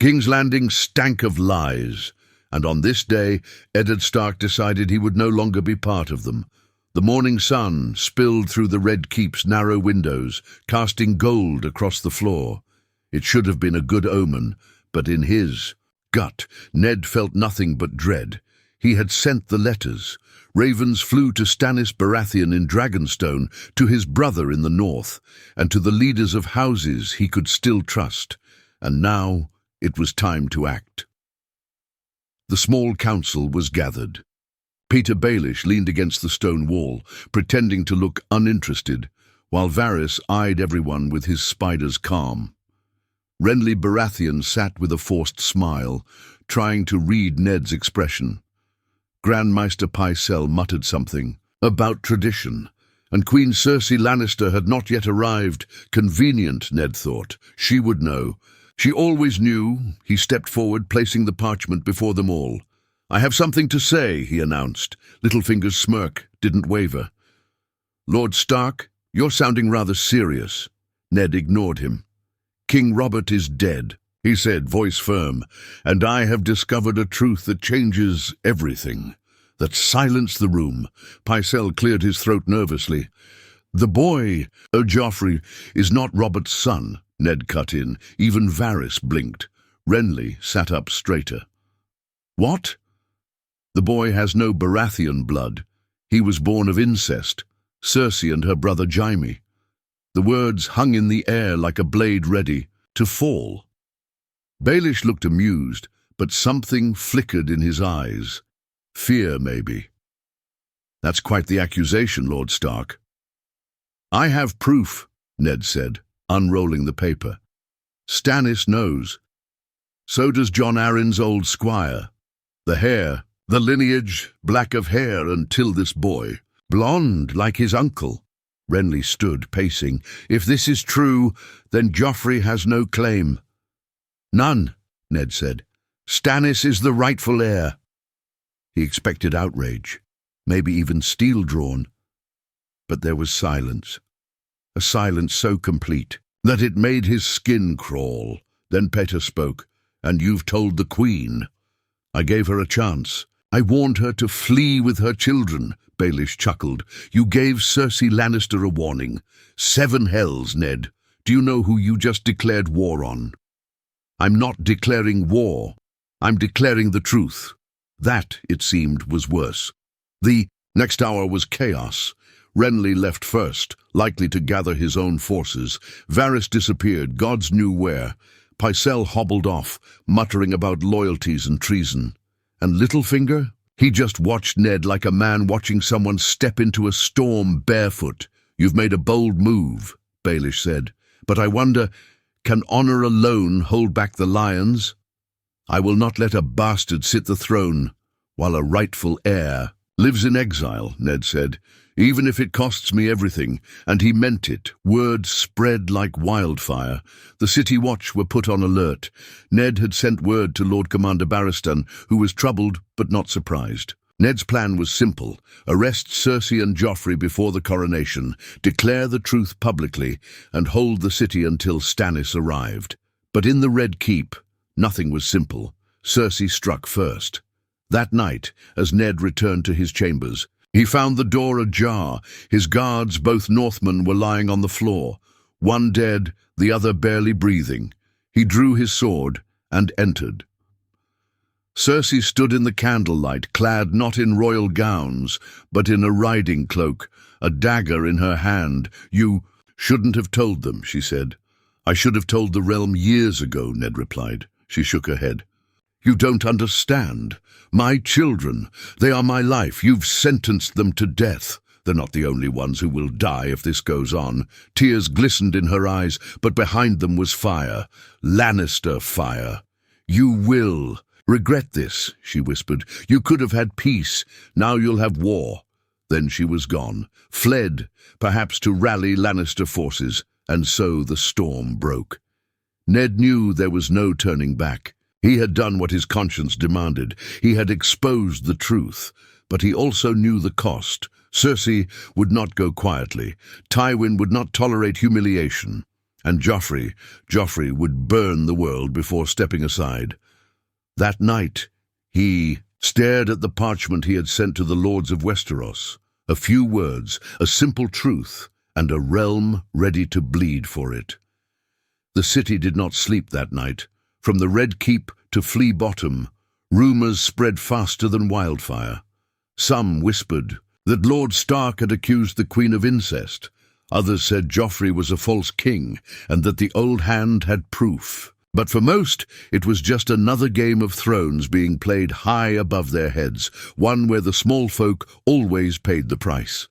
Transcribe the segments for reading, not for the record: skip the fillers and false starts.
King's Landing stank of lies, and on this day Eddard Stark decided he would no longer be part of them. The morning sun spilled through the Red Keep's narrow windows, casting gold across the floor. It should have been a good omen, but in his gut, Ned felt nothing but dread. He had sent the letters. Ravens flew to Stannis Baratheon in Dragonstone, to his brother in the north, and to the leaders of houses he could still trust. And now it was time to act. The small council was gathered. Peter Baelish leaned against the stone wall, pretending to look uninterested, while Varys eyed everyone with his spider's calm. Renly Baratheon sat with a forced smile, trying to read Ned's expression. Grand Maester Pycelle muttered something about tradition, and Queen Cersei Lannister had not yet arrived. Convenient, Ned thought. She would know. She always knew. He stepped forward, placing the parchment before them all. "I have something to say," he announced. Littlefinger's smirk didn't waver. "Lord Stark, you're sounding rather serious." Ned ignored him. "King Robert is dead," he said, voice firm, "and I have discovered a truth that changes everything." That silenced the room. Pycelle cleared his throat nervously. "The boy, Joffrey, is not Robert's son," Ned cut in. Even Varys blinked. Renly sat up straighter. "What?" "The boy has no Baratheon blood. He was born of incest, Cersei and her brother Jaime." The words hung in the air like a blade ready to fall. Baelish looked amused, but something flickered in his eyes. Fear, maybe. "That's quite the accusation, Lord Stark." "I have proof," Ned said, unrolling the paper. "Stannis knows. So does Jon Arryn's old squire. The hair, the lineage, black of hair until this boy. Blonde, like his uncle." Renly stood, pacing. "If this is true, then Joffrey has no claim." "None," Ned said. "Stannis is the rightful heir." He expected outrage, maybe even steel drawn. But there was silence. A silence so complete that it made his skin crawl. Then Peter spoke. "And you've told the Queen." "I gave her a chance. I warned her to flee with her children," Baelish chuckled. "You gave Cersei Lannister a warning. 7 hells, Ned. Do you know who you just declared war on?" "I'm not declaring war. I'm declaring the truth." That, it seemed, was worse. The next hour was chaos. Renly left first, likely to gather his own forces. Varys disappeared, gods knew where. Pycelle hobbled off, muttering about loyalties and treason. And Littlefinger? He just watched Ned like a man watching someone step into a storm barefoot. "You've made a bold move," Baelish said. "But I wonder, can honor alone hold back the lions? I will not let a bastard sit the throne while a rightful heir lives in exile," Ned said, "even if it costs me everything." And he meant it. Word spread like wildfire. The City Watch were put on alert. Ned had sent word to Lord Commander Barristan, who was troubled but not surprised. Ned's plan was simple: arrest Cersei and Joffrey before the coronation, declare the truth publicly, and hold the city until Stannis arrived. But in the Red Keep, nothing was simple. Cersei struck first. That night, as Ned returned to his chambers, he found the door ajar. His guards, both Northmen, were lying on the floor, one dead, the other barely breathing. He drew his sword and entered. Cersei stood in the candlelight, clad not in royal gowns, but in a riding cloak, a dagger in her hand. "You shouldn't have told them," she said. "I should have told the realm years ago," Ned replied. She shook her head. "You don't understand. My children, they are my life. You've sentenced them to death. They're not the only ones who will die if this goes on." Tears glistened in her eyes, but behind them was fire. Lannister fire. "You will regret this," she whispered. "You could have had peace. Now you'll have war." Then she was gone, fled, perhaps to rally Lannister forces, and so the storm broke. Ned knew there was no turning back. He had done what his conscience demanded. He had exposed the truth. But he also knew the cost. Cersei would not go quietly. Tywin would not tolerate humiliation. And Joffrey would burn the world before stepping aside. That night, he stared at the parchment he had sent to the lords of Westeros. A few words, a simple truth, and a realm ready to bleed for it. The city did not sleep that night. From the Red Keep to Flea Bottom, rumors spread faster than wildfire. Some whispered that Lord Stark had accused the Queen of incest. Others said Joffrey was a false king and that the Old Hand had proof. But for most, it was just another Game of Thrones being played high above their heads, one where the small folk always paid the price.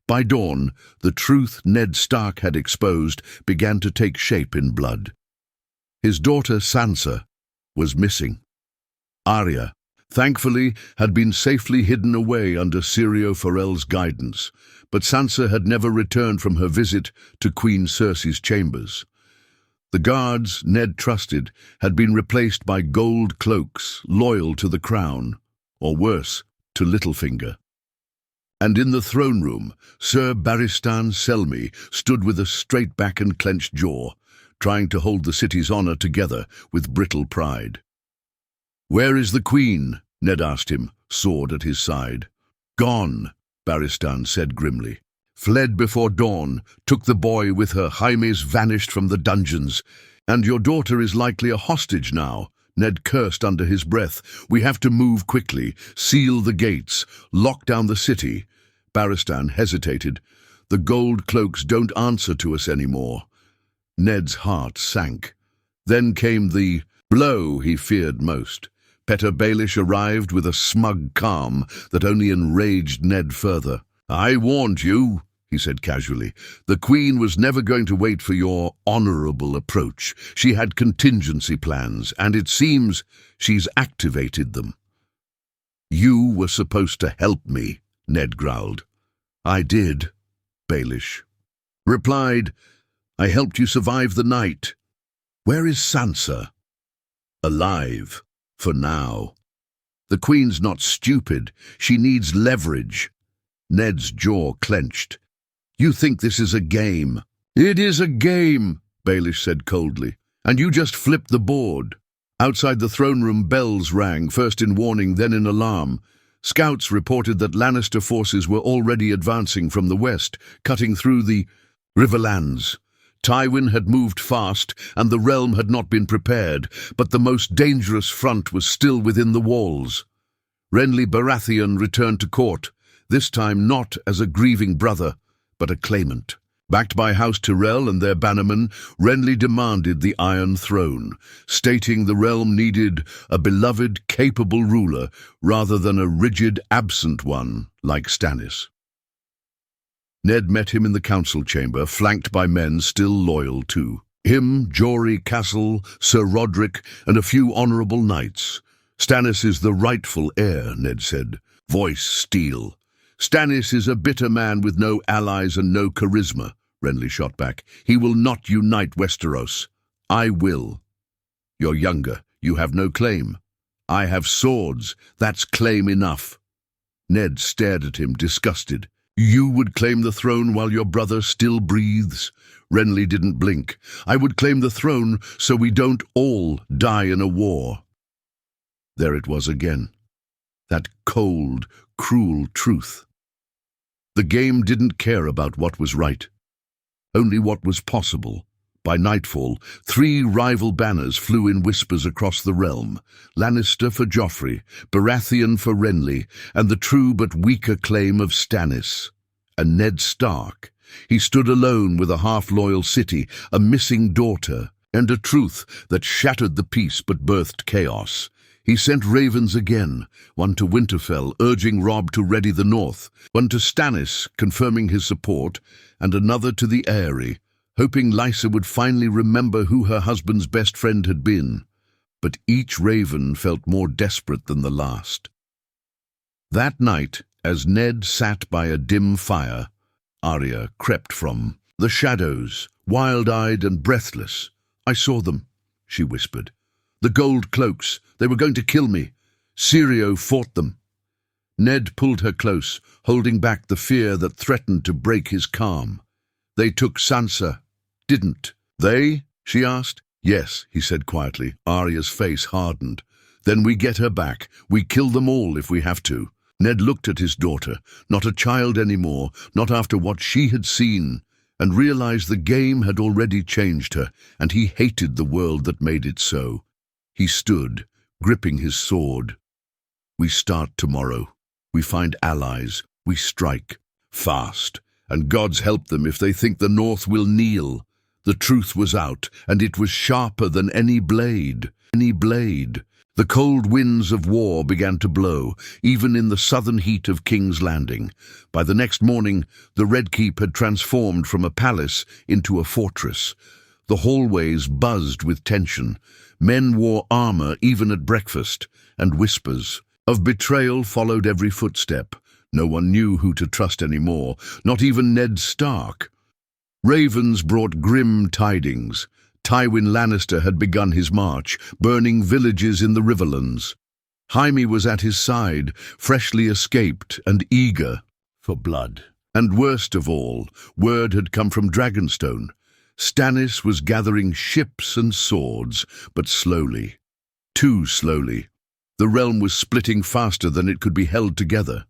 By dawn, the truth Ned Stark had exposed began to take shape in blood. His daughter Sansa was missing. Arya, thankfully, had been safely hidden away under Syrio Forel's guidance, but Sansa had never returned from her visit to Queen Cersei's chambers. The guards Ned trusted had been replaced by gold cloaks loyal to the crown, or worse, to Littlefinger. And in the throne room, Sir Barristan Selmy stood with a straight back and clenched jaw, trying to hold the city's honor together with brittle pride. "Where is the Queen?" Ned asked him, sword at his side. "Gone," Barristan said grimly. "Fled before dawn, took the boy with her. Jaime's vanished from the dungeons. And your daughter is likely a hostage now," Ned cursed under his breath. "We have to move quickly, seal the gates, lock down the city." Barristan hesitated. "The gold cloaks don't answer to us anymore." Ned's heart sank. Then came the blow he feared most. Petyr Baelish arrived with a smug calm that only enraged Ned further. "I warned you," he said casually. "The Queen was never going to wait for your honorable approach. She had contingency plans, and it seems she's activated them." "You were supposed to help me," Ned growled. "I did," Baelish replied. "I helped you survive the night. Where is Sansa?" "Alive, for now. The Queen's not stupid. She needs leverage." Ned's jaw clenched. "You think this is a game?" "It is a game," Baelish said coldly, "and you just flipped the board." Outside the throne room, bells rang, first in warning, then in alarm. Scouts reported that Lannister forces were already advancing from the west, cutting through the Riverlands. Tywin had moved fast, and the realm had not been prepared, but the most dangerous front was still within the walls. Renly Baratheon returned to court, this time not as a grieving brother, but a claimant. Backed by House Tyrell and their bannermen, Renly demanded the Iron Throne, stating the realm needed a beloved, capable ruler rather than a rigid, absent one like Stannis. Ned met him in the council chamber, flanked by men still loyal to him, Jory Castle, Sir Roderick, and a few honorable knights. "Stannis is the rightful heir," Ned said, voice steel. "Stannis is a bitter man with no allies and no charisma," Renly shot back. "He will not unite Westeros. I will. You're younger. You have no claim. I have swords. That's claim enough." Ned stared at him, disgusted. "You would claim the throne while your brother still breathes?" Renly didn't blink. "I would claim the throne so we don't all die in a war." There it was again. That cold, cruel truth. The game didn't care about what was right, only what was possible. By nightfall, 3 rival banners flew in whispers across the realm. Lannister for Joffrey, Baratheon for Renly, and the true but weaker claim of Stannis. And Ned Stark. He stood alone with a half-loyal city, a missing daughter, and a truth that shattered the peace but birthed chaos. He sent ravens again, one to Winterfell, urging Robb to ready the north, one to Stannis, confirming his support, and another to the Eyrie, hoping Lysa would finally remember who her husband's best friend had been. But each raven felt more desperate than the last. That night, as Ned sat by a dim fire, Arya crept from the shadows, wild-eyed and breathless. "I saw them," she whispered. "The gold cloaks. They were going to kill me. Syrio fought them." Ned pulled her close, holding back the fear that threatened to break his calm. "They took Sansa." "Didn't," They? She asked. Yes, he said quietly. Arya's face hardened. Then we get her back. We kill them all if we have to. Ned looked at his daughter, not a child anymore, not after what she had seen, and realized the game had already changed her, and he hated the world that made it so. He stood, gripping his sword. We start tomorrow. We find allies. We strike. Fast. And gods help them if they think the North will kneel. The truth was out, and it was sharper than any blade. The cold winds of war began to blow, even in the southern heat of King's Landing. By the next morning, the Red Keep had transformed from a palace into a fortress. The hallways buzzed with tension. Men wore armor even at breakfast, and whispers of betrayal followed every footstep. No one knew who to trust anymore, not even Ned Stark. Ravens brought grim tidings. Tywin Lannister had begun his march, burning villages in the Riverlands. Jaime was at his side, freshly escaped and eager for blood. And worst of all, word had come from Dragonstone. Stannis was gathering ships and swords, but slowly. Too slowly. The realm was splitting faster than it could be held together.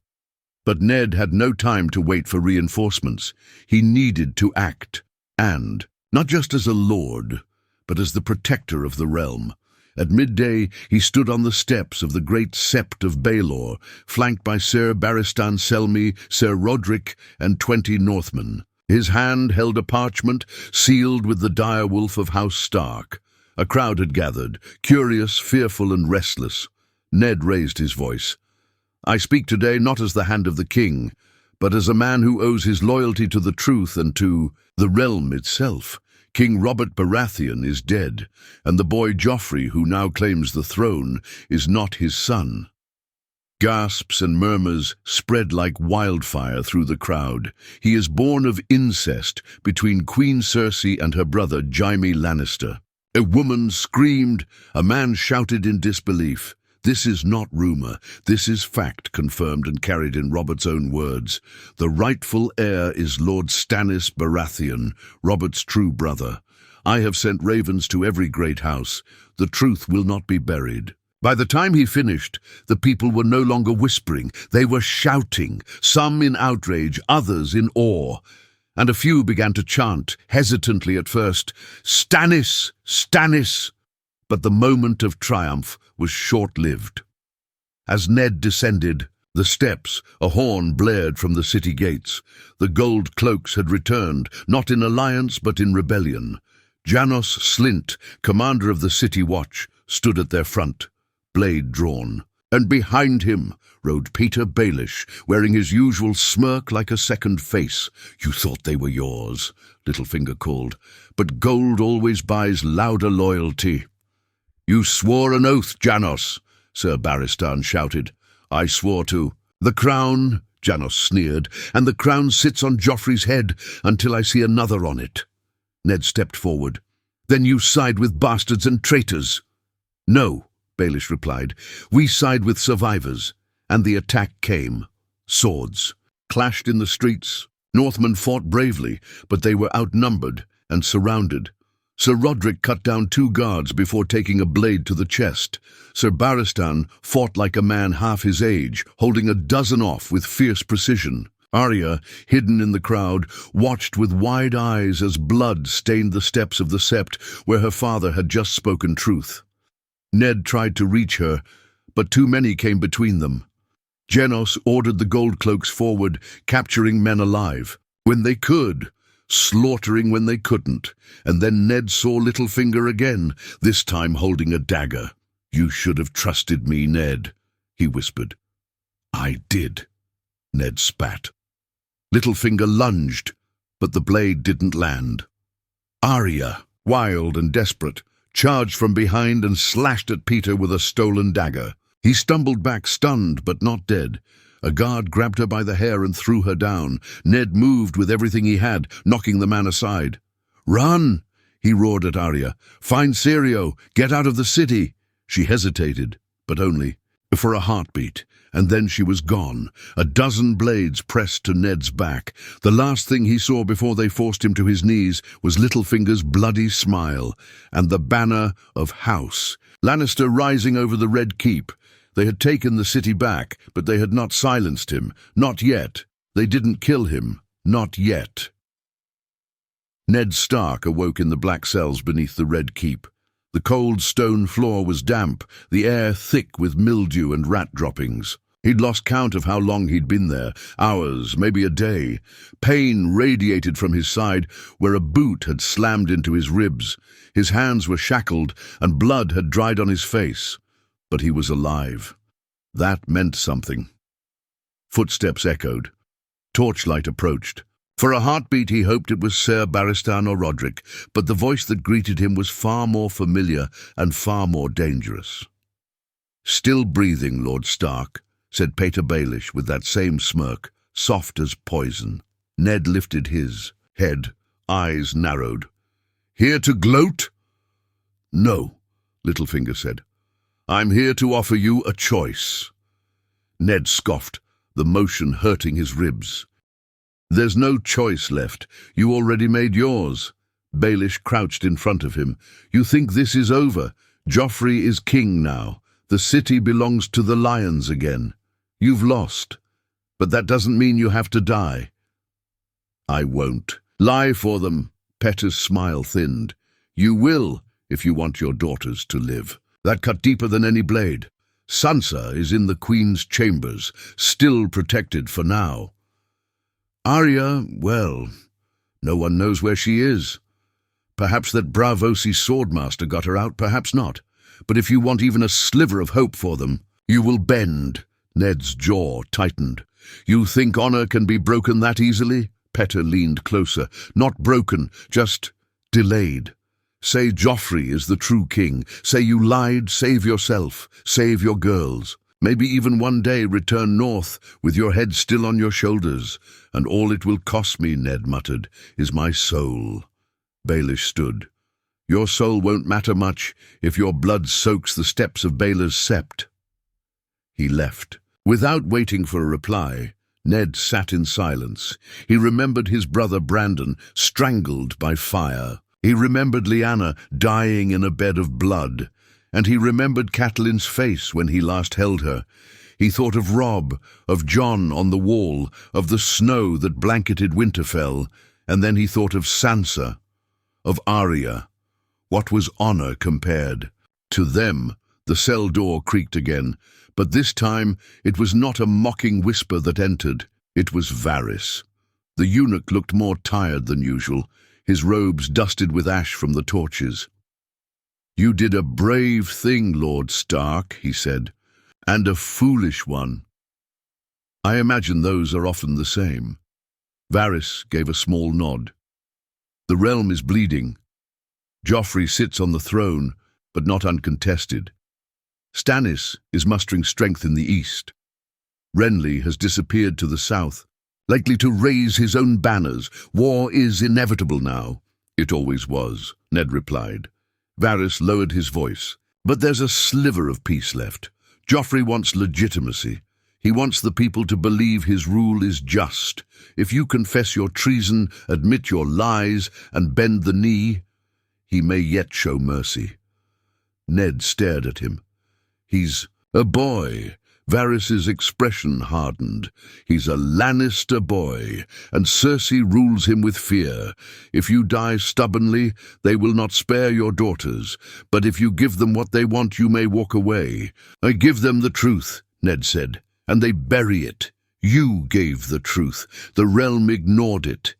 But Ned had no time to wait for reinforcements. He needed to act, and not just as a lord, but as the protector of the realm. At midday, he stood on the steps of the great Sept of Baelor, flanked by Ser Barristan Selmy, Ser Rodrik, and 20 Northmen. His hand held a parchment sealed with the dire wolf of House Stark. A crowd had gathered, curious, fearful, and restless. Ned raised his voice. I speak today not as the hand of the king, but as a man who owes his loyalty to the truth and to the realm itself. King Robert Baratheon is dead, and the boy Joffrey, who now claims the throne, is not his son. Gasps and murmurs spread like wildfire through the crowd. He is born of incest between Queen Cersei and her brother Jaime Lannister. A woman screamed, a man shouted in disbelief. This is not rumor, this is fact, confirmed and carried in Robert's own words. The rightful heir is Lord Stannis Baratheon, Robert's true brother. I have sent ravens to every great house. The truth will not be buried. By the time he finished, the people were no longer whispering. They were shouting, some in outrage, others in awe. And a few began to chant, hesitantly at first, Stannis! Stannis! But the moment of triumph was short-lived. As Ned descended the steps, a horn blared from the city gates. The gold cloaks had returned, not in alliance but in rebellion. Janos Slynt, commander of the city watch, stood at their front, blade drawn. And behind him rode Peter Baelish, wearing his usual smirk like a second face. You thought they were yours, Littlefinger called, but gold always buys louder loyalty. You swore an oath, Janos, Ser Barristan shouted. I swore to. The crown, Janos sneered, and the crown sits on Joffrey's head until I see another on it. Ned stepped forward. Then you side with bastards and traitors. No, Baelish replied. We side with survivors. And the attack came. Swords clashed in the streets. Northmen fought bravely, but they were outnumbered and surrounded. Ser Rodrik cut down 2 guards before taking a blade to the chest. Ser Barristan fought like a man half his age, holding a dozen off with fierce precision. Arya, hidden in the crowd, watched with wide eyes as blood stained the steps of the Sept where her father had just spoken truth. Ned tried to reach her, but too many came between them. Janos ordered the gold cloaks forward, capturing men alive when they could, slaughtering when they couldn't, and then Ned saw Littlefinger again, this time holding a dagger. You should have trusted me, Ned, he whispered. I did, Ned spat. Littlefinger lunged, but the blade didn't land. Arya, wild and desperate, charged from behind and slashed at Peter with a stolen dagger. He stumbled back, stunned but not dead. A guard grabbed her by the hair and threw her down. Ned moved with everything he had, knocking the man aside. Run! He roared at Arya. Find Syrio! Get out of the city! She hesitated, but only. For a heartbeat, and then she was gone. A dozen blades pressed to Ned's back. The last thing he saw before they forced him to his knees was Littlefinger's bloody smile and the banner of House Lannister rising over the Red Keep. They had taken the city back, but they had not silenced him. Not yet. They didn't kill him. Not yet. Ned Stark awoke in the black cells beneath the Red Keep. The cold stone floor was damp, the air thick with mildew and rat droppings. He'd lost count of how long he'd been there, hours, maybe a day. Pain radiated from his side where a boot had slammed into his ribs. His hands were shackled and blood had dried on his face. But he was alive. That meant something. Footsteps echoed. Torchlight approached. For a heartbeat he hoped it was Ser Barristan or Roderick, but the voice that greeted him was far more familiar and far more dangerous. "Still breathing, Lord Stark," said Petyr Baelish with that same smirk, soft as poison. Ned lifted his head, eyes narrowed. "Here to gloat?" "No," Littlefinger said. "I'm here to offer you a choice." Ned scoffed, the motion hurting his ribs. "There's no choice left. You already made yours." Baelish crouched in front of him. "You think this is over? Joffrey is king now. The city belongs to the lions again. You've lost. But that doesn't mean you have to die." "I won't. Lie for them." Petyr's smile thinned. "You will, if you want your daughters to live. That cut deeper than any blade. Sansa is in the Queen's chambers, still protected for now. Arya, well, no one knows where she is. Perhaps that Braavosi swordmaster got her out, perhaps not. But if you want even a sliver of hope for them, you will bend." Ned's jaw tightened. "You think honor can be broken that easily?" Petyr leaned closer. "Not broken, just delayed. Say Joffrey is the true king. Say you lied, save yourself, save your girls. Maybe even one day return north with your head still on your shoulders. And all it will cost me," Ned muttered, "is my soul." Baelish stood. "Your soul won't matter much if your blood soaks the steps of Baelor's sept." He left. Without waiting for a reply, Ned sat in silence. He remembered his brother Brandon, strangled by fire. He remembered Lyanna dying in a bed of blood. And he remembered Catelyn's face when he last held her. He thought of Robb, of Jon on the wall, of the snow that blanketed Winterfell, and then he thought of Sansa, of Arya. What was honor compared? To them, the cell door creaked again, but this time it was not a mocking whisper that entered. It was Varys. The eunuch looked more tired than usual, his robes dusted with ash from the torches. "You did a brave thing, Lord Stark," he said, "and a foolish one." "I imagine those are often the same." Varys gave a small nod. "The realm is bleeding. Joffrey sits on the throne, but not uncontested. Stannis is mustering strength in the east. Renly has disappeared to the south, likely to raise his own banners. War is inevitable now." "It always was," Ned replied. Varys lowered his voice. "But there's a sliver of peace left. Joffrey wants legitimacy. He wants the people to believe his rule is just. If you confess your treason, admit your lies, and bend the knee, he may yet show mercy." Ned stared at him. "He's a boy." Varys's expression hardened. "He's a Lannister boy, and Cersei rules him with fear. If you die stubbornly, they will not spare your daughters. But if you give them what they want, you may walk away." "I give them the truth," Ned said, "and they bury it. You gave the truth. The realm ignored it.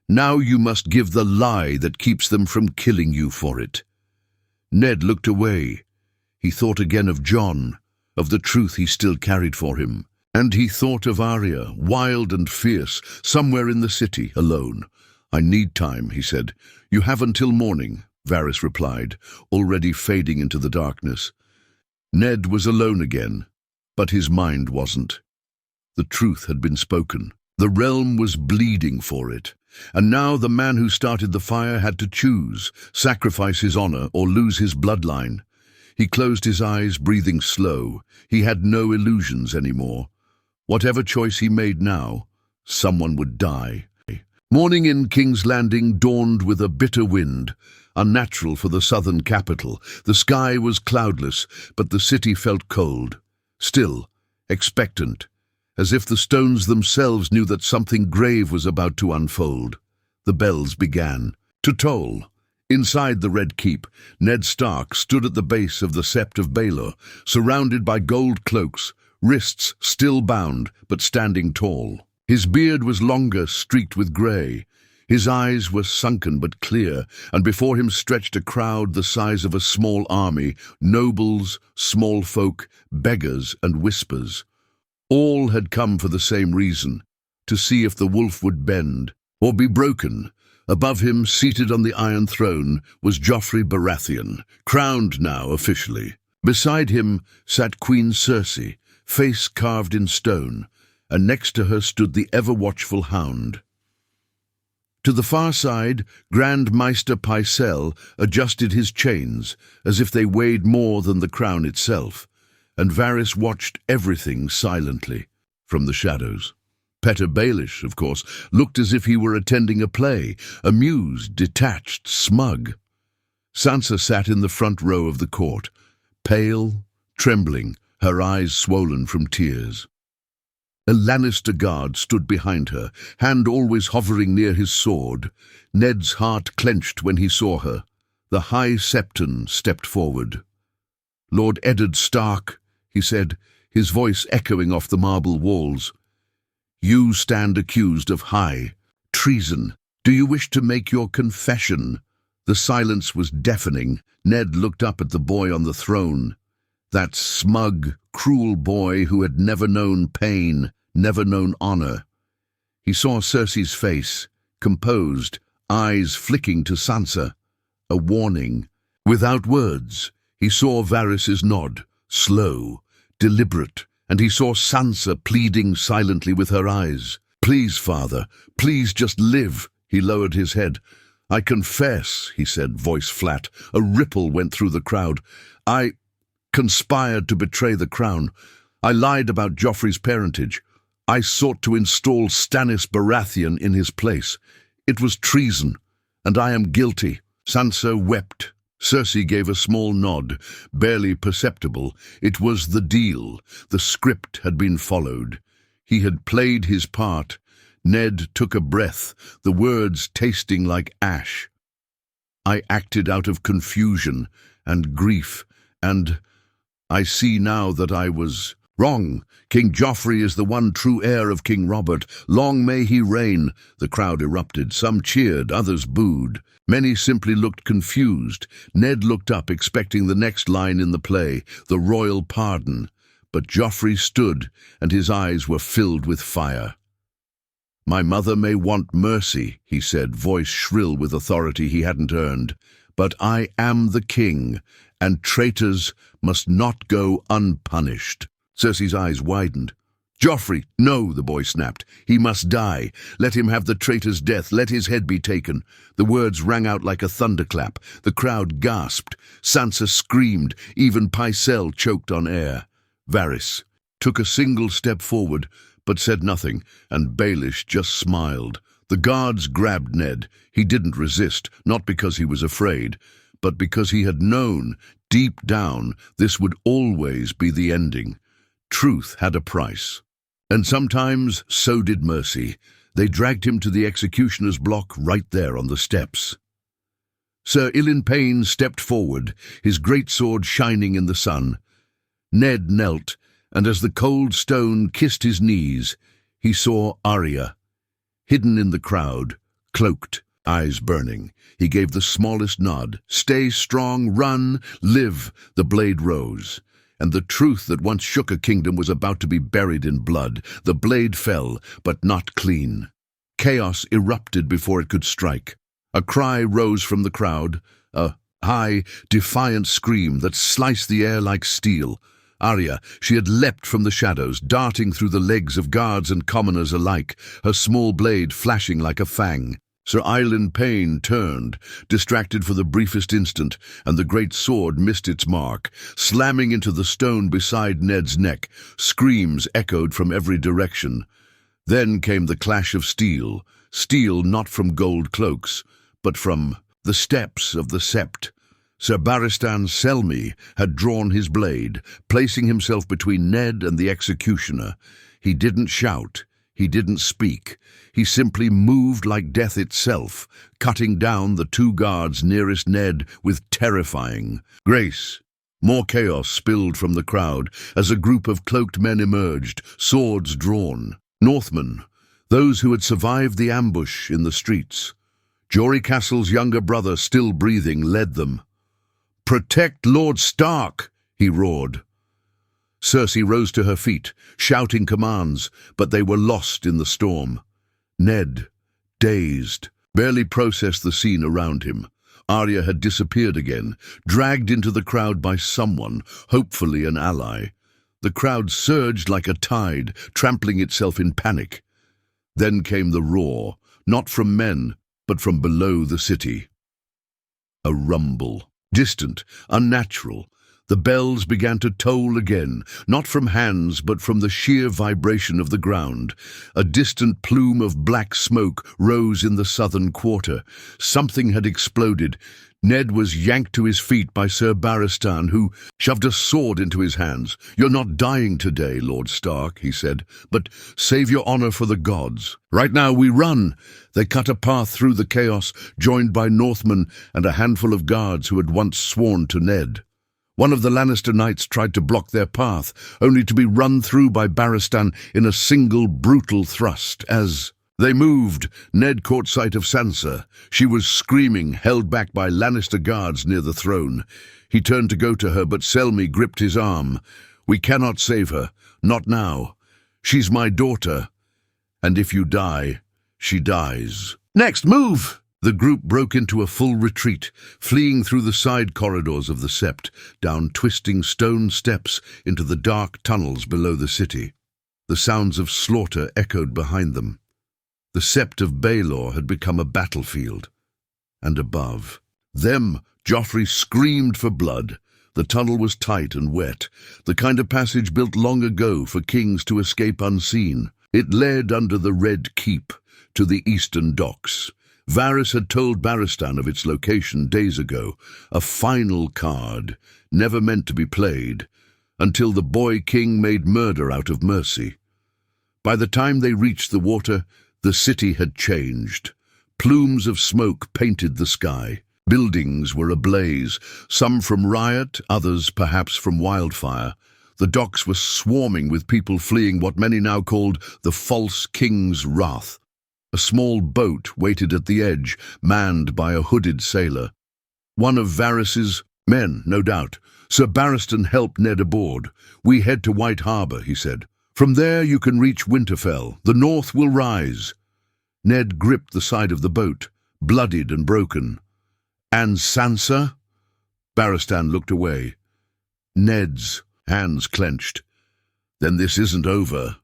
Now you must give the lie that keeps them from killing you for it." Ned looked away. He thought again of Jon, of the truth he still carried for him. And he thought of Arya, wild and fierce, somewhere in the city, alone. "I need time," he said. "You have until morning," Varys replied, already fading into the darkness. Ned was alone again, but his mind wasn't. The truth had been spoken. The realm was bleeding for it. And now the man who started the fire had to choose, sacrifice his honor or lose his bloodline. He closed his eyes, breathing slow. He had no illusions anymore. Whatever choice he made now, someone would die. Morning in King's Landing dawned with a bitter wind, unnatural for the southern capital. The sky was cloudless, but the city felt cold, still, expectant, as if the stones themselves knew that something grave was about to unfold. The bells began to toll. Inside the Red Keep, Ned Stark stood at the base of the Sept of Baelor, surrounded by gold cloaks, wrists still bound, but standing tall. His beard was longer, streaked with grey. His eyes were sunken but clear, and before him stretched a crowd the size of a small army, nobles, small folk, beggars and whispers. All had come for the same reason, to see if the wolf would bend or be broken. Above him, seated on the Iron Throne, was Joffrey Baratheon, crowned now officially. Beside him sat Queen Cersei, face carved in stone, and next to her stood the ever-watchful Hound. To the far side, Grand Maester Pycelle adjusted his chains, as if they weighed more than the crown itself, and Varys watched everything silently, from the shadows. Petyr Baelish, of course, looked as if he were attending a play, amused, detached, smug. Sansa sat in the front row of the court, pale, trembling, her eyes swollen from tears. A Lannister guard stood behind her, hand always hovering near his sword. Ned's heart clenched when he saw her. The High Septon stepped forward. "Lord Eddard Stark," he said, his voice echoing off the marble walls. "You stand accused of high treason. Do you wish to make your confession?" The silence was deafening. Ned looked up at the boy on the throne. That smug, cruel boy who had never known pain, never known honor. He saw Cersei's face, composed, eyes flicking to Sansa. A warning. Without words, he saw Varys's nod, slow, deliberate, and he saw Sansa pleading silently with her eyes. "Please, father, please just live." He lowered his head. "I confess," he said, voice flat. A ripple went through the crowd. "I conspired to betray the crown. I lied about Joffrey's parentage. I sought to install Stannis Baratheon in his place. It was treason, and I am guilty." Sansa wept. Cersei gave a small nod, barely perceptible. It was the deal. The script had been followed. He had played his part. Ned took a breath, the words tasting like ash. "I acted out of confusion and grief, and I see now that I was wrong. King Joffrey is the one true heir of King Robert. Long may he reign." The crowd erupted. Some cheered, others booed. Many simply looked confused. Ned looked up, expecting the next line in the play, the royal pardon. But Joffrey stood, and his eyes were filled with fire. "My mother may want mercy," he said, voice shrill with authority he hadn't earned. "But I am the king, and traitors must not go unpunished." Cersei's eyes widened. "Joffrey, no," the boy snapped. "He must die. Let him have the traitor's death. Let his head be taken." The words rang out like a thunderclap. The crowd gasped. Sansa screamed. Even Pycelle choked on air. Varys took a single step forward, but said nothing, and Baelish just smiled. The guards grabbed Ned. He didn't resist, not because he was afraid, but because he had known, deep down, this would always be the ending. Truth had a price. And sometimes so did mercy. They dragged him to the executioner's block right there on the steps. Sir Ilyn Payne stepped forward, his greatsword shining in the sun. Ned knelt, and as the cold stone kissed his knees, he saw Arya, hidden in the crowd, cloaked, eyes burning. He gave the smallest nod. "Stay strong, run, live." The blade rose, and the truth that once shook a kingdom was about to be buried in blood. The blade fell, but not clean. Chaos erupted before it could strike. A cry rose from the crowd, a high, defiant scream that sliced the air like steel. Arya, she had leapt from the shadows, darting through the legs of guards and commoners alike, her small blade flashing like a fang. Sir Eilen Payne turned, distracted for the briefest instant, and the great sword missed its mark, slamming into the stone beside Ned's neck. Screams echoed from every direction. Then came the clash of steel not from gold cloaks, but from the steps of the sept. Sir Barristan Selmy had drawn his blade, placing himself between Ned and the executioner. He didn't shout. He didn't speak. He simply moved like death itself, cutting down the two guards nearest Ned with terrifying grace. More chaos spilled from the crowd as a group of cloaked men emerged, swords drawn. Northmen, those who had survived the ambush in the streets. Jory Castle's younger brother, still breathing, led them. "Protect Lord Stark!" he roared. Cersei rose to her feet, shouting commands, but they were lost in the storm. Ned, dazed, barely processed the scene around him. Arya had disappeared again, dragged into the crowd by someone, hopefully an ally. The crowd surged like a tide, trampling itself in panic. Then came the roar, not from men, but from below the city. A rumble, distant, unnatural. The bells began to toll again, not from hands but from the sheer vibration of the ground. A distant plume of black smoke rose in the southern quarter. Something had exploded. Ned was yanked to his feet by Sir Barristan, who shoved a sword into his hands. "You're not dying today, Lord Stark," he said, "but save your honor for the gods. Right now we run." They cut a path through the chaos, joined by Northmen and a handful of guards who had once sworn to Ned. One of the Lannister knights tried to block their path, only to be run through by Barristan in a single brutal thrust. As they moved, Ned caught sight of Sansa. She was screaming, held back by Lannister guards near the throne. He turned to go to her, but Selmy gripped his arm. "We cannot save her. Not now. She's my daughter. And if you die, she dies." "Next, move!" The group broke into a full retreat, fleeing through the side corridors of the sept, down twisting stone steps into the dark tunnels below the city. The sounds of slaughter echoed behind them. The sept of Baelor had become a battlefield. And above them, Joffrey screamed for blood. The tunnel was tight and wet, the kind of passage built long ago for kings to escape unseen. It led under the Red Keep to the eastern docks. Varys had told Barristan of its location days ago, a final card, never meant to be played, until the boy king made murder out of mercy. By the time they reached the water, the city had changed. Plumes of smoke painted the sky. Buildings were ablaze, some from riot, others perhaps from wildfire. The docks were swarming with people fleeing what many now called the false king's wrath. A small boat waited at the edge, manned by a hooded sailor. One of Varys's men, no doubt. Sir Barristan helped Ned aboard. "We head to White Harbour," he said. "From there you can reach Winterfell. The north will rise." Ned gripped the side of the boat, bloodied and broken. "And Sansa?" Barristan looked away. Ned's hands clenched. "Then this isn't over."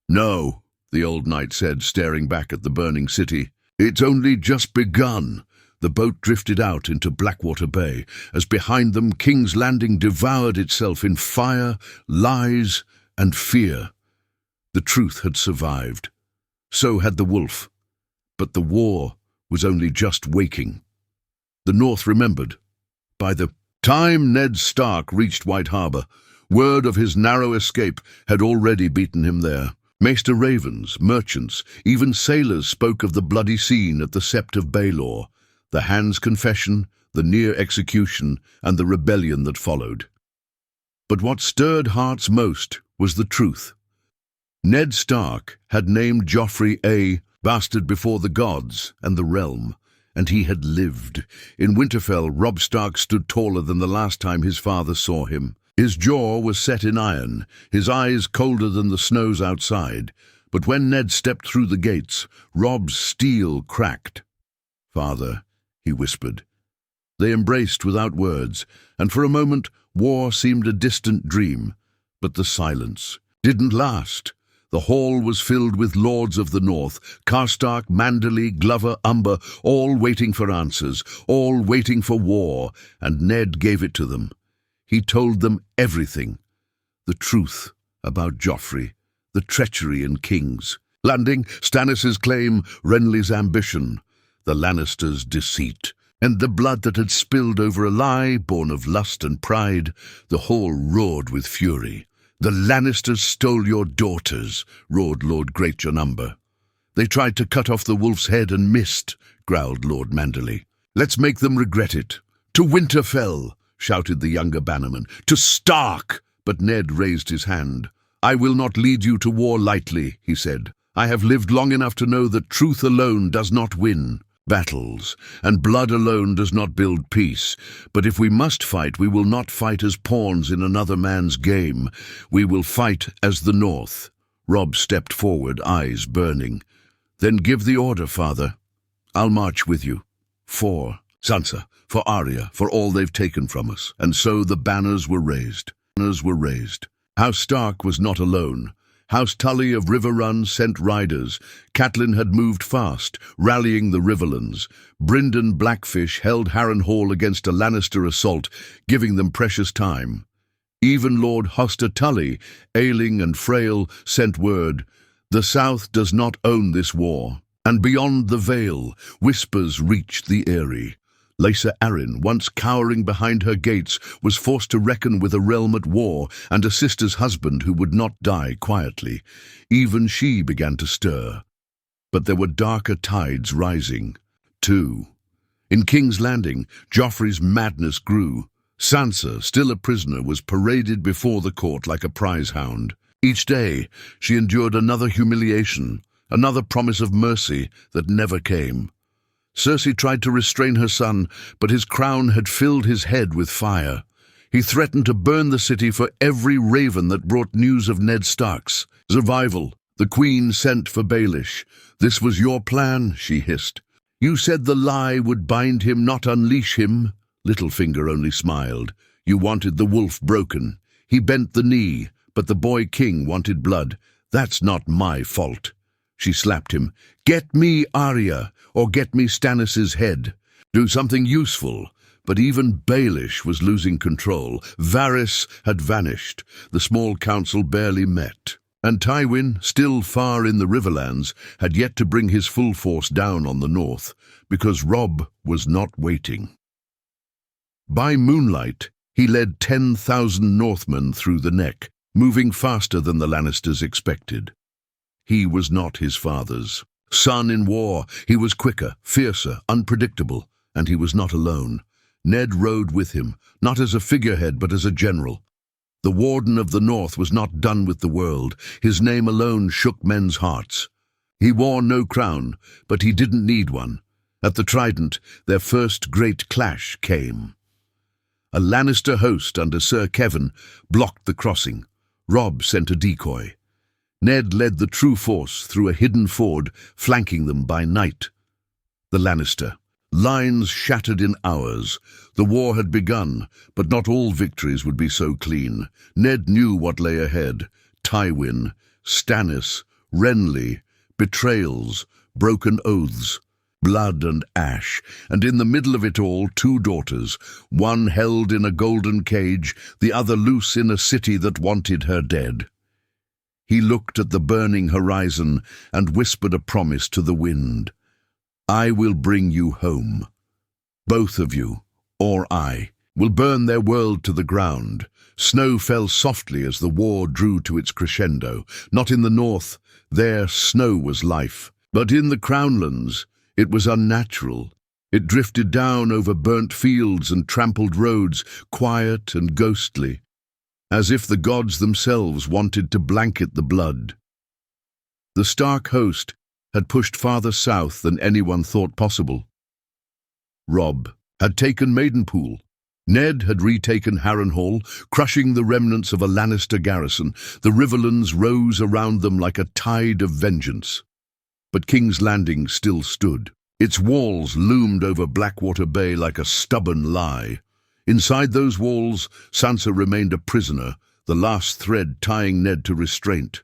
"No," the old knight said, staring back at the burning city. "It's only just begun." The boat drifted out into Blackwater Bay, as behind them King's Landing devoured itself in fire, lies, and fear. The truth had survived. So had the wolf. But the war was only just waking. The North remembered. By the time Ned Stark reached White Harbour, word of his narrow escape had already beaten him there. Maester ravens, merchants, even sailors spoke of the bloody scene at the Sept of Baelor, the Hand's confession, the near execution, and the rebellion that followed. But what stirred hearts most was the truth. Ned Stark had named Joffrey a bastard before the gods and the realm, and he had lived. In Winterfell, Robb Stark stood taller than the last time his father saw him. His jaw was set in iron, his eyes colder than the snows outside. But when Ned stepped through the gates, Robb's steel cracked. "Father," he whispered. They embraced without words, and for a moment war seemed a distant dream. But the silence didn't last. The hall was filled with lords of the north, Karstark, Manderley, Glover, Umber, all waiting for answers, all waiting for war, and Ned gave it to them. He told them everything. The truth about Joffrey, the treachery in King's Landing, Stannis' claim, Renly's ambition, the Lannisters' deceit, and the blood that had spilled over a lie born of lust and pride. The hall roared with fury. "The Lannisters stole your daughters," roared Lord Greatjon Umber. "They tried to cut off the wolf's head and missed," growled Lord Manderley. "Let's make them regret it." "To Winterfell," shouted the younger bannerman. "To Stark!" But Ned raised his hand. "I will not lead you to war lightly," he said. "I have lived long enough to know that truth alone does not win battles, and blood alone does not build peace. But if we must fight, we will not fight as pawns in another man's game. We will fight as the North." Robb stepped forward, eyes burning. "Then give the order, Father. I'll march with you. For Sansa, for Arya, for all they've taken from us." And so the banners were raised. House Stark was not alone. House Tully of Riverrun sent riders. Catelyn had moved fast, rallying the Riverlands. Brynden Blackfish held Harrenhal against a Lannister assault, giving them precious time. Even Lord Hoster Tully, ailing and frail, sent word, "The South does not own this war." And beyond the Vale, whispers reached the Eyrie. Lysa Arryn, once cowering behind her gates, was forced to reckon with a realm at war and a sister's husband who would not die quietly. Even she began to stir. But there were darker tides rising, too. In King's Landing, Joffrey's madness grew. Sansa, still a prisoner, was paraded before the court like a prize hound. Each day, she endured another humiliation, another promise of mercy that never came. Cersei tried to restrain her son, but his crown had filled his head with fire. He threatened to burn the city for every raven that brought news of Ned Stark's survival. The Queen sent for Baelish. "This was your plan," she hissed. "You said the lie would bind him, not unleash him." Littlefinger only smiled. "You wanted the wolf broken. He bent the knee, but the boy king wanted blood. That's not my fault." She slapped him. "Get me Arya, or get me Stannis' head. Do something useful." But even Baelish was losing control. Varys had vanished. The small council barely met. And Tywin, still far in the Riverlands, had yet to bring his full force down on the north, because Robb was not waiting. By moonlight, he led 10,000 Northmen through the Neck, moving faster than the Lannisters expected. He was not his father's son in war. He was quicker, fiercer, unpredictable, and he was not alone. Ned rode with him, not as a figurehead but as a general. The Warden of the North was not done with the world. His name alone shook men's hearts. He wore no crown, but he didn't need one. At the Trident, their first great clash came. A Lannister host under Sir Kevan blocked the crossing. Robb sent a decoy. Ned led the true force through a hidden ford, flanking them by night. The Lannister. Lines shattered in hours. The war had begun, but not all victories would be so clean. Ned knew what lay ahead. Tywin, Stannis, Renly, betrayals, broken oaths, blood and ash, and in the middle of it all, two daughters, one held in a golden cage, the other loose in a city that wanted her dead. He looked at the burning horizon and whispered a promise to the wind. "I will bring you home. Both of you, or I, will burn their world to the ground." Snow fell softly as the war drew to its crescendo. Not in the north, there snow was life. But in the Crownlands, it was unnatural. It drifted down over burnt fields and trampled roads, quiet and ghostly, as if the gods themselves wanted to blanket the blood. The Stark host had pushed farther south than anyone thought possible. Robb had taken Maidenpool. Ned had retaken Harrenhal, crushing the remnants of a Lannister garrison. The Riverlands rose around them like a tide of vengeance. But King's Landing still stood. Its walls loomed over Blackwater Bay like a stubborn lie. Inside those walls, Sansa remained a prisoner, the last thread tying Ned to restraint.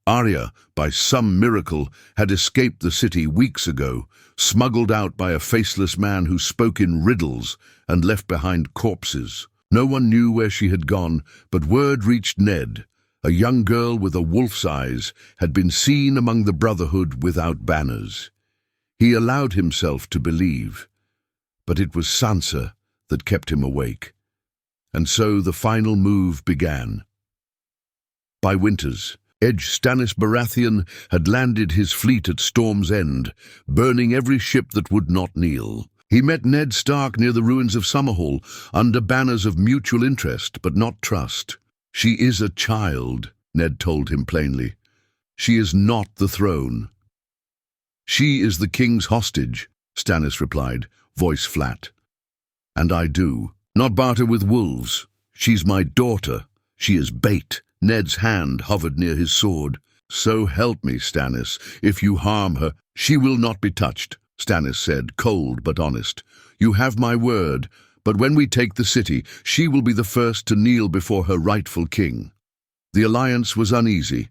Arya, by some miracle, had escaped the city weeks ago, smuggled out by a faceless man who spoke in riddles and left behind corpses. No one knew where she had gone, but word reached Ned. A young girl with a wolf's eyes had been seen among the Brotherhood without banners. He allowed himself to believe, but it was Sansa that kept him awake. And so the final move began. By winters, Edge Stannis Baratheon had landed his fleet at Storm's End, burning every ship that would not kneel. He met Ned Stark near the ruins of Summerhall, under banners of mutual interest but not trust. "She is a child," Ned told him plainly. "She is not the throne." "She is the king's hostage," Stannis replied, voice flat. "And I do not barter with wolves. She's my daughter. She is bait." Ned's hand hovered near his sword. "So help me, Stannis, if you harm her—" "She will not be touched," Stannis said, cold but honest. "You have my word, but when we take the city, she will be the first to kneel before her rightful king." The alliance was uneasy,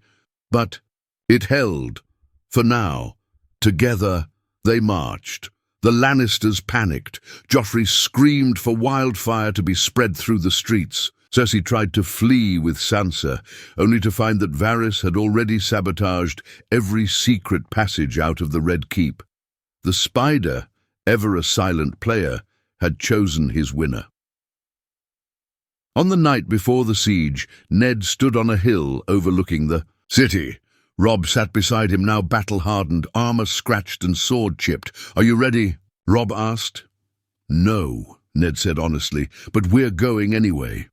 but it held. For now, together, they marched. The Lannisters panicked. Joffrey screamed for wildfire to be spread through the streets. Cersei tried to flee with Sansa, only to find that Varys had already sabotaged every secret passage out of the Red Keep. The Spider, ever a silent player, had chosen his winner. On the night before the siege, Ned stood on a hill overlooking the city. Robb sat beside him, now battle-hardened, armor scratched and sword-chipped. "Are you ready?" Robb asked. "No," Ned said honestly, "but we're going anyway."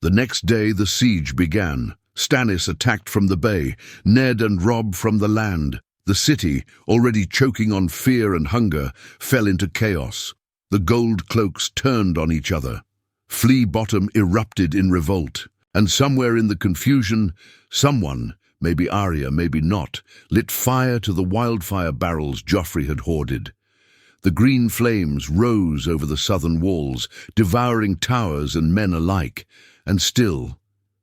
The next day the siege began. Stannis attacked from the bay, Ned and Robb from the land. The city, already choking on fear and hunger, fell into chaos. The gold cloaks turned on each other. Flea Bottom erupted in revolt, and somewhere in the confusion, someone, maybe Arya, maybe not, lit fire to the wildfire barrels Joffrey had hoarded. The green flames rose over the southern walls, devouring towers and men alike, and still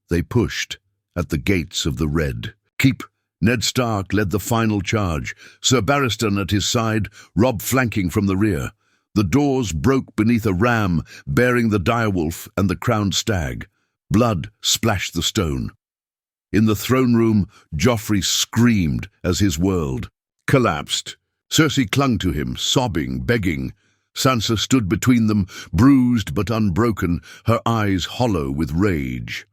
they pushed at the gates of the Red Keep. Ned Stark led the final charge, Sir Barristan at his side, Robb flanking from the rear. The doors broke beneath a ram bearing the direwolf and the crowned stag. Blood splashed the stone. In the throne room, Joffrey screamed as his world collapsed. Cersei clung to him, sobbing, begging. Sansa stood between them, bruised but unbroken, her eyes hollow with rage.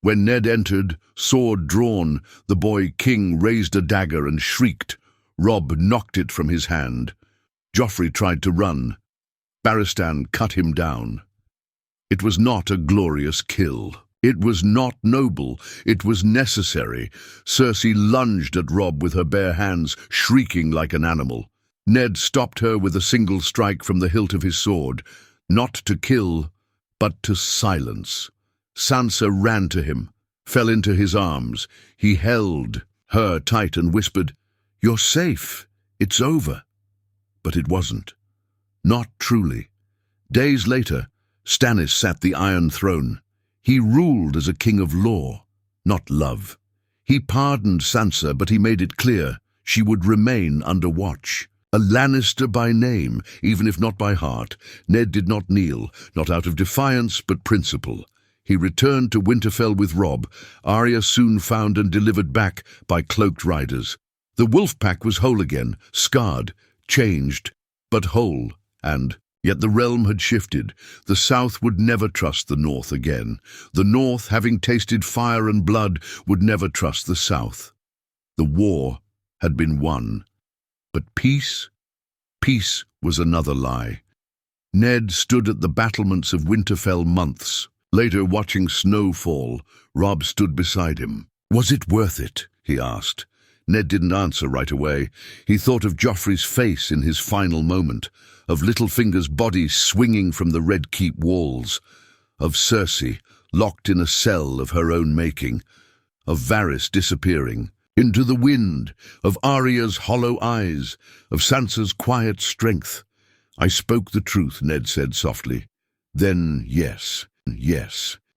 When Ned entered, sword drawn, the boy king raised a dagger and shrieked. Robb knocked it from his hand. Joffrey tried to run. Barristan cut him down. It was not a glorious kill. It was not noble. It was necessary. Cersei lunged at Robb with her bare hands, shrieking like an animal. Ned stopped her with a single strike from the hilt of his sword, not to kill, but to silence. Sansa ran to him, fell into his arms. He held her tight and whispered, "You're safe. It's over." But it wasn't. Not truly. Days later, Stannis sat the Iron Throne. He ruled as a king of law, not love. He pardoned Sansa, but he made it clear she would remain under watch. A Lannister by name, even if not by heart, Ned did not kneel, not out of defiance but principle. He returned to Winterfell with Robb. Arya soon found and delivered back by cloaked riders. The wolf pack was whole again, scarred, changed, but whole, and yet the realm had shifted. The South would never trust the North again. The North, having tasted fire and blood, would never trust the South. The war had been won. But peace? Peace was another lie. Ned stood at the battlements of Winterfell months. Later, watching snow fall, Robb stood beside him. "Was it worth it?" he asked. Ned didn't answer right away. He thought of Joffrey's face in his final moment, of Littlefinger's body swinging from the Red Keep walls, of Cersei locked in a cell of her own making, of Varys disappearing into the wind, of Arya's hollow eyes, of Sansa's quiet strength. "I spoke the truth," Ned said softly. "Then, yes,